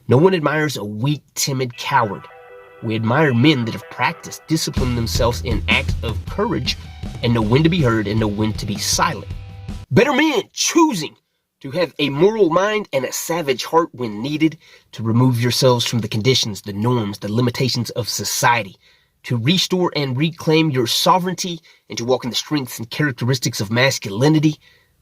No one admires a weak, timid coward. We admire men that have practiced, disciplined themselves in acts of courage, and know when to be heard and know when to be silent. Better men choosing to have a moral mind and a savage heart when needed, to remove yourselves from the conditions, the norms, the limitations of society, to restore and reclaim your sovereignty, and to walk in the strengths and characteristics of masculinity.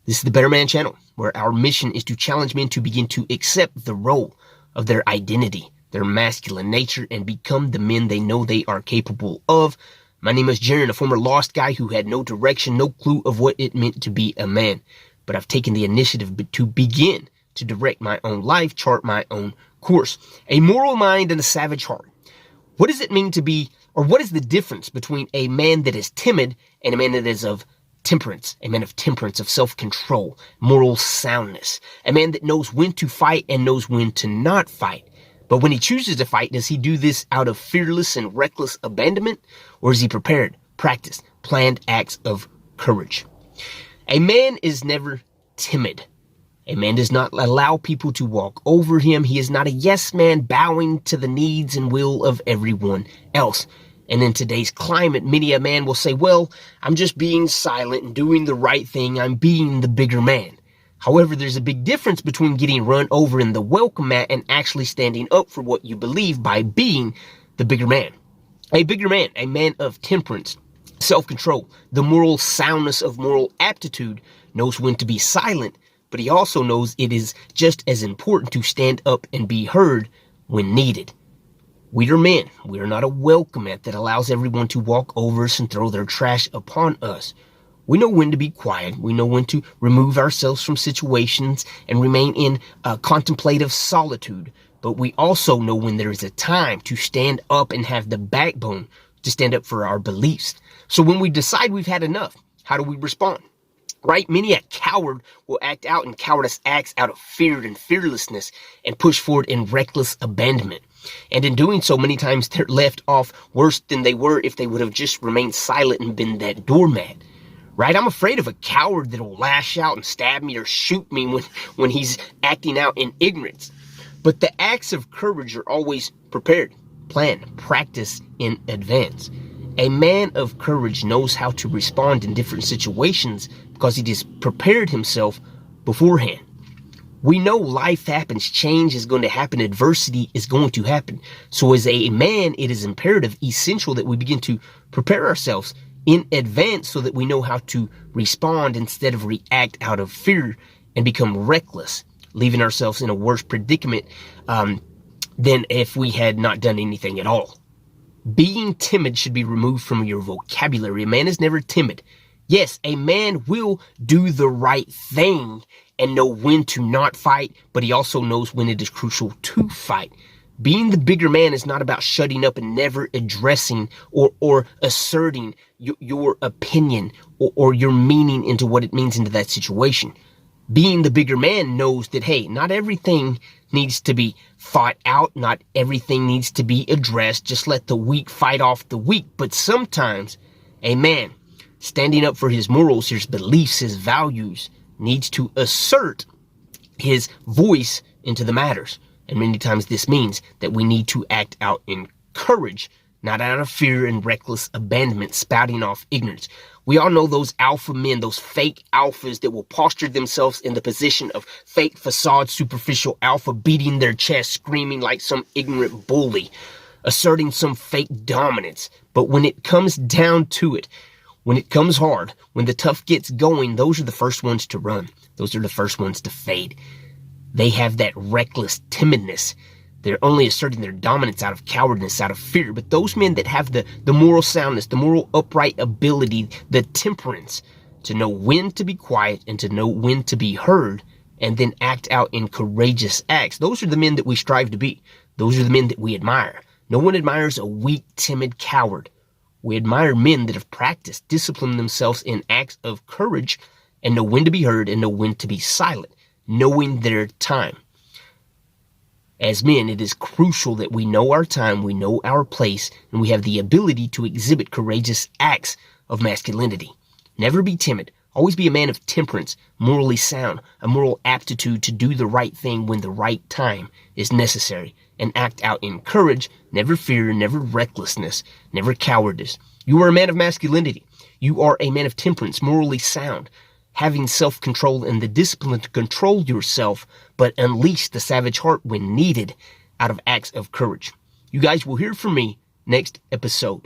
This is the Better Man channel, where our mission is to challenge men to begin to accept the role of their identity, their masculine nature, and become the men they know they are capable of. My name is Jaron, a former lost guy who had no direction, no clue of what it meant to be a man. But I've taken the initiative to begin to direct my own life, chart my own course. A moral mind and a savage heart. What does it mean to be, or what is the difference between a man that is timid and a man that is of temperance? A man of temperance, of self-control, moral soundness. A man that knows when to fight and knows when to not fight. But when he chooses to fight, does he do this out of fearless and reckless abandonment? Or is he prepared, practiced, planned acts of courage? A man is never timid. A man does not allow people to walk over him. He is not a yes man bowing to the needs and will of everyone else. And in today's climate, many a man will say, well, I'm just being silent and doing the right thing. I'm being the bigger man. However, there's a big difference between getting run over in the welcome mat and actually standing up for what you believe by being the bigger man. A bigger man, a man of temperance, self-control, the moral soundness of moral aptitude, knows when to be silent, but he also knows it is just as important to stand up and be heard when needed. We are men. We are not a welcome mat that allows everyone to walk over us and throw their trash upon us. We know when to be quiet. We know when to remove ourselves from situations and remain in contemplative solitude. But we also know when there is a time to stand up and have the backbone to stand up for our beliefs. So when we decide we've had enough, how do we respond? Right? Many a coward will act out in cowardice acts out of fear and fearlessness and push forward in reckless abandonment. And in doing so, many times they're left off worse than they were if they would have just remained silent and been that doormat. Right? I'm afraid of a coward that will lash out and stab me or shoot me when he's acting out in ignorance. But the acts of courage are always prepared, planned, practiced in advance. A man of courage knows how to respond in different situations because he has prepared himself beforehand. We know life happens, change is going to happen, adversity is going to happen. So as a man, it is imperative, essential that we begin to prepare ourselves in advance so that we know how to respond instead of react out of fear and become reckless, leaving ourselves in a worse predicament than if we had not done anything at all. Being timid should be removed from your vocabulary. A man is never timid. Yes, a man will do the right thing and know when to not fight, but he also knows when it is crucial to fight. Being the bigger man is not about shutting up and never addressing or asserting your opinion or your meaning into what it means into that situation. Being the bigger man knows that, hey, not everything needs to be fought out. Not everything needs to be addressed. Just let the weak fight off the weak. But sometimes a man standing up for his morals, his beliefs, his values needs to assert his voice into the matters. And many times this means that we need to act out in courage, not out of fear and reckless abandonment, spouting off ignorance. We all know those alpha men, those fake alphas that will posture themselves in the position of fake facade, superficial alpha, beating their chest, screaming like some ignorant bully, asserting some fake dominance. But when it comes down to it, when it comes hard, when the tough gets going, those are the first ones to run. Those are the first ones to fade. They have that reckless timidness. They're only asserting their dominance out of cowardice, out of fear. But those men that have the moral soundness, the moral upright ability, the temperance to know when to be quiet and to know when to be heard and then act out in courageous acts, those are the men that we strive to be. Those are the men that we admire. No one admires a weak, timid coward. We admire men that have practiced, disciplined themselves in acts of courage and know when to be heard and know when to be silent, knowing their time. As men, it is crucial that we know our time, we know our place, and we have the ability to exhibit courageous acts of masculinity. Never be timid. Always be a man of temperance, morally sound, a moral aptitude to do the right thing when the right time is necessary, and act out in courage, never fear, never recklessness, never cowardice. You are a man of masculinity. You are a man of temperance, morally sound, having self-control and the discipline to control yourself, but unleash the savage heart when needed out of acts of courage. You guys will hear from me next episode.